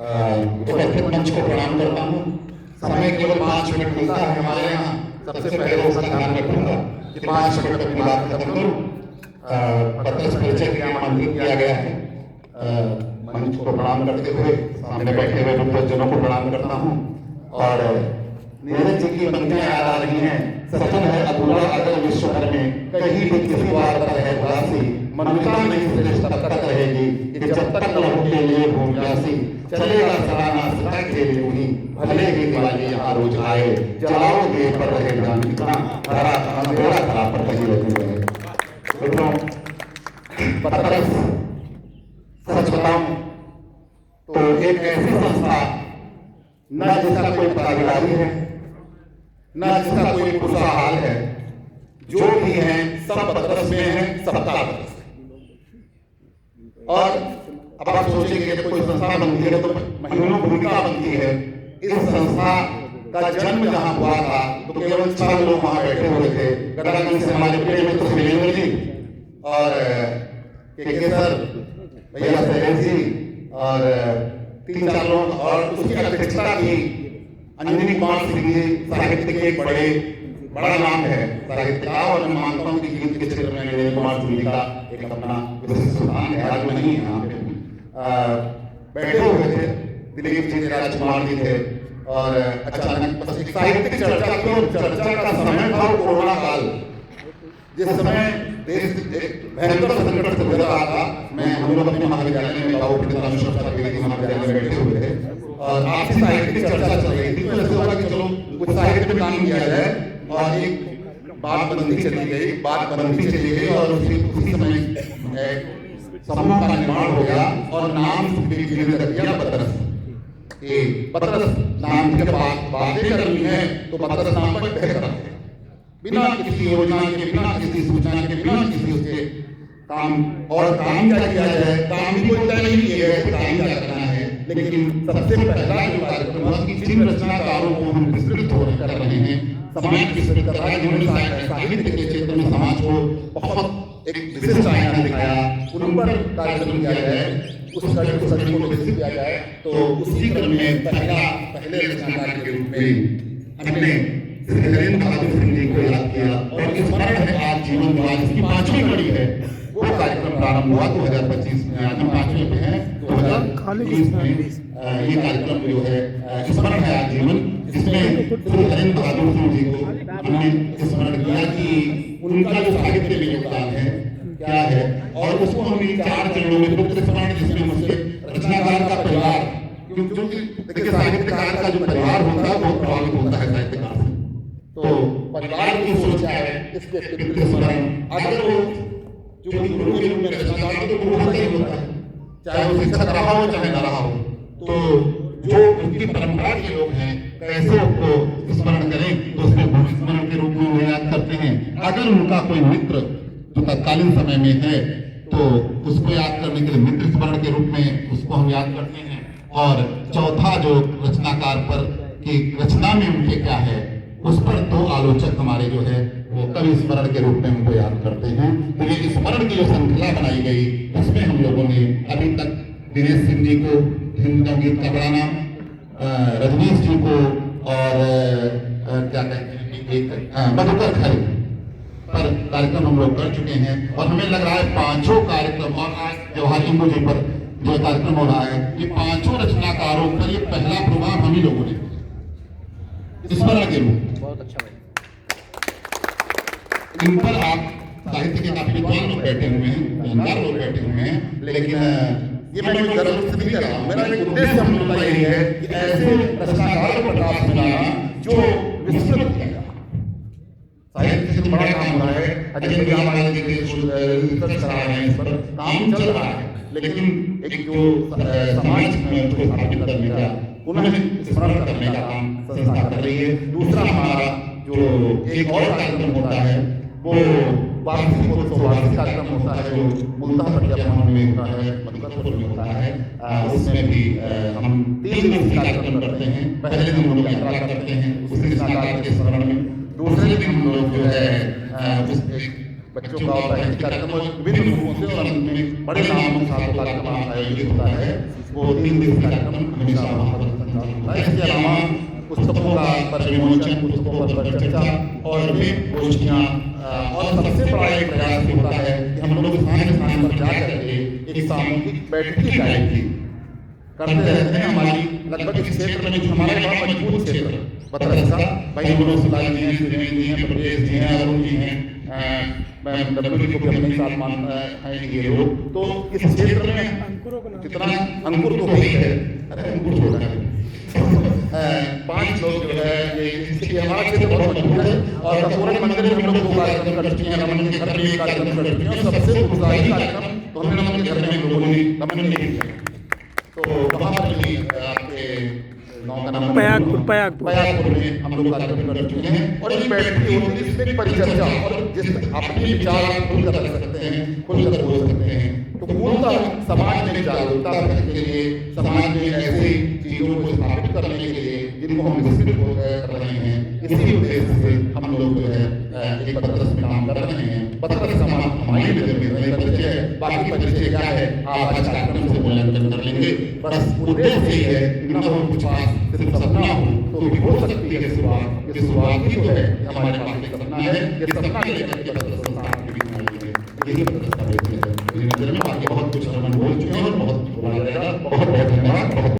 उपस्थित मंच को प्रणाम करता हूँ। समय केवल 5 मिनट मिलता है हमारे यहाँ। सबसे पहले उसका ध्यान रखूंगा कि 5 मिनट में अपनी बात खत्म करूँ। पत्रकार परिचय के लिए आमंत्रित किया गया है। मंच को प्रणाम करते हुए सामने बैठे हुए विद्वज्जनों को प्रणाम करता हूँ। और नीरज जी की पंक्तियां याद आ रही हैं। सपन है अधूरा अगर विश्व भर में, कहीं भी किसी द्वार पर है उदासी, मनुष्यता नहीं श्रेष्ठ तब तक रहेगी कि जब तक लहू के लिए भूम प्यासी। चलेगा सराहना सदा खेल यूं, भले ही दिवाली यहाँ रोज आए, जलाओगे पर रहे जान कितना, धरा अंधेरा धरा पर कहीं लगी रहे। मित्रों, पत्रस सच बताऊं तो एक ऐसी संस्था न जिसका कोई पदाधिकारी है, न जिसका कोई पुरुषाहाल है, जो भी है सब पत्रस में है, सबका पत्रस है। और अब आप सोचेंगे कि कोई संस्था बनती है तो महीनों भूमिका बनती है। इस संस्था का जन्म जहां हुआ था तो केवल 6 लोग वहां बैठे हुए थे। गदागंज से हमारे प्रिय मित्र शिवेंद्र जी और के सर, भैया सहेज जी और 3-4 लोग, और उसकी अध्यक्षता की अंजनी कुमार सिंह जी, साहित्य के एक बड़ा नाम है साहित्य का। और मैं मानता हूँ कि गीत के क्षेत्र में अंजनी कुमार सिंह जी का एक अपना विशिष्ट स्थान है। आज नहीं है यहाँ पे बैठे हुए थे दिलीप जी, राजकुमार जी थे। और अचानक बस एक साहित्यिक चर्चा की, और चर्चा का समय था कोरोना काल, जिस समय देश एक भयंकर संकट से गुजर रहा था। हम लोग अपने महाविद्यालय में बाबू महाविद्यालय में बैठे हुए थे और आपसी साहित्यिक चर्चा चल रही थी। तो ऐसे हुआ कि चलो कुछ साहित्य में काम किया जाए, और एक बात बनती चली गई और उसी समय समूह का निर्माण हो गया और नाम रख दिया पत्रस। पत्रस नाम के बाद बातें करनी है तो पत्रस नाम पर बेहतर है। बिना किसी योजना के, बिना किसी सूचना के, बिना किसी उसके काम क्या किया जाए, काम भी कोई तय नहीं किया है, काम क्या करना है। लेकिन सबसे पहला जो कार्यक्रम हुआ कि जिन रचनाकारों को हम विस्तृत कर रहे हैं, समाज की विस्तृत कर रहा है, जिन्होंने साहित्य के क्षेत्र में समाज को बहुत एक विशिष्ट आईना दिखाया, उन पर कार्यक्रम किया जाए, उस सभी को विकसित किया जाए। तो उसी क्रम में पहले रचनाकार के रूप में हमने हरेंद्र बहादुर सिंह जी को याद किया। और स्मरण है आज जीवन द्वार, इसकी 5वीं कड़ी है। वो कार्यक्रम प्रारंभ हुआ 2025 में, आज हम 5वें में हैं, 2020 में ये कार्यक्रम जो है स्मरण है आज जीवन, जिसमें हरेंद्र बहादुर सिंह जी को हमने स्मरण किया कि उनका जो साहित्य में योगदान है क्या है, और उसको हमने 4 चरणों में पुत्र स्मरण, जिसमें मुझसे रचनाकार का परिवार, क्योंकि देखिए साहित्यकार का जो परिवार होता है वो प्रभावित होता है साहित्यकार से। तो परिवार की सोच क्या है, इसके पुत्र स्मरण, अगर वो जो गुरु के रूप में रचनाकार तो गुरु होता ही होता है, चाहे वो शिक्षक रहा हो चाहे न रहा हो। तो जो उनकी परंपरा के लोग हैं कैसे उसको स्मरण करें, तो उसमें गुरु स्मरण के रूप में वो याद करते हैं। अगर उनका कोई मित्र जो तत्कालीन समय में है तो उसको याद करने के लिए मित्र स्मरण के रूप में उसको हम याद करते हैं। और चौथा जो रचनाकार पर कि रचना में उनके क्या है, उस पर 2 आलोचक हमारे जो है वो कवि स्मरण के रूप में उनको याद करते हैं। तो ये स्मरण की जो श्रृंखला बनाई गई, उसमें हम लोगों ने अभी तक दिनेश सिंह जी को हिंदी गीत का बड़ा नाम, रजनीश जी को और क्या कहते हैं मधुकर खरे पर कार्यक्रम हम लोग कर चुके हैं। और हमें लग रहा है 5 कार्यक्रम, और आज जवाहर इंदू जी पर जो कार्यक्रम हो रहा है, ये 5 रचनाकारों पर ये पहला प्रोग्राम हम ही लोगों ने स्मरण के रूप। बहुत अच्छा। इन पर आप साहित्य के काफी विद्वान लोग बैठे हुए हैं, जानकार लोग बैठे हुए हैं, लेकिन ये मैं कोई गर्व से नहीं कर रहा हूँ। मेरा एक उद्देश्य हम लोग का यही है कि ऐसे रचनाकारों पर प्राप्त बनाना जो विस्तृत किया साहित्य से बड़ा काम हो रहा है। अजय भैया हमारे रिसर्च करा रहे हैं, इस पर काम चल रहा है, लेकिन एक जो समाज में उसको स्थापित करने का, उन्हें स्मरण करने का काम संस्था कर रही है। दूसरा हमारा जो एक और कार्यक्रम होता है वो वार्षिक कार्यक्रम होता है, जो मूलतः प्रज्ञापन में होता है, मधुकरपुर में होता है। उसमें भी हम 3 दिन कार्यक्रम करते हैं। पहले दिन हम लोग यात्रा करते हैं उस रचनाकार के स्मरण में, दूसरे दिन हम लोग जो है बच्चों का होता है कार्यक्रम और विभिन्न रूपों से और अंत में बड़े नामों के साथ कार्यक्रम आयोजित होता है। वो 3 दिवसीय कार्यक्रम हमेशा वहाँ पर संचालित होता है। इसके अलावा पुस्तकों का परिविमोचन, पुस्तकों पर परिचर्चा और भी गोष्ठियाँ और सबसे बड़ा एक प्रयास होता है कि हम लोग स्थान पर जा करके एक सामूहिक बैठकी जाएगी करते रहते हैं। हमारी लगभग इस क्षेत्र में हमारा बड़ा मजबूत क्षेत्र बतरसा भाई हम लोग सिलाई जी हैं, सुरेंद्र जी हैं, प्रदेश जी हैं, अरुण जी हैं, डब्ल्यू जी को भी अपने साथ मानता है ये लोग। तो इस क्षेत्र में कितना अंकुर तो वही है, अरे अंकुर छोड़ा है 5 लोग जो है ये हमारा क्षेत्र बहुत मजबूत है। और कपूरन मंदिर में हम लोग 2 कार्यक्रम कर चुके हैं, रमन के घर में 1 कार्यक्रम कर चुके हैं। सबसे उत्साही कार्यक्रम तो हमने रमन के घर में हम लोगों ने रमन ने किया। तो वहाँ पर भी आपके गाँव का नाम पयागपुर में हम लोग कार्यक्रम कर चुके हैं। और एक बैठकी होती है जिसमें परिचर्चा और जिस अपने विचार आप खुलकर रख सकते हैं, खुलकर बोल सकते हैं। तो मूलतः समाज में जागरूकता करने के लिए, समाज में ऐसी चीज़ों को स्थापित करने के लिए जिनको हम विकसित कर रहे हैं, इसी उद्देश्य से हम लोग जो है एक पत्रस में काम कर रहे हैं। पत्रस समाज हमारी परिचय है, बाकी परिचय क्या है आप आज कार्यक्रम से मूल्यांकन कर लेंगे। बस उद्देश्य यही है कि न हो कुछ पास सिर्फ सपना हो तो भी हो सकती है शुरुआत। ये शुरुआत ही जो है हमारे पास एक सपना है, ये सपना के लिए पत्रस संस्था यही पत्रस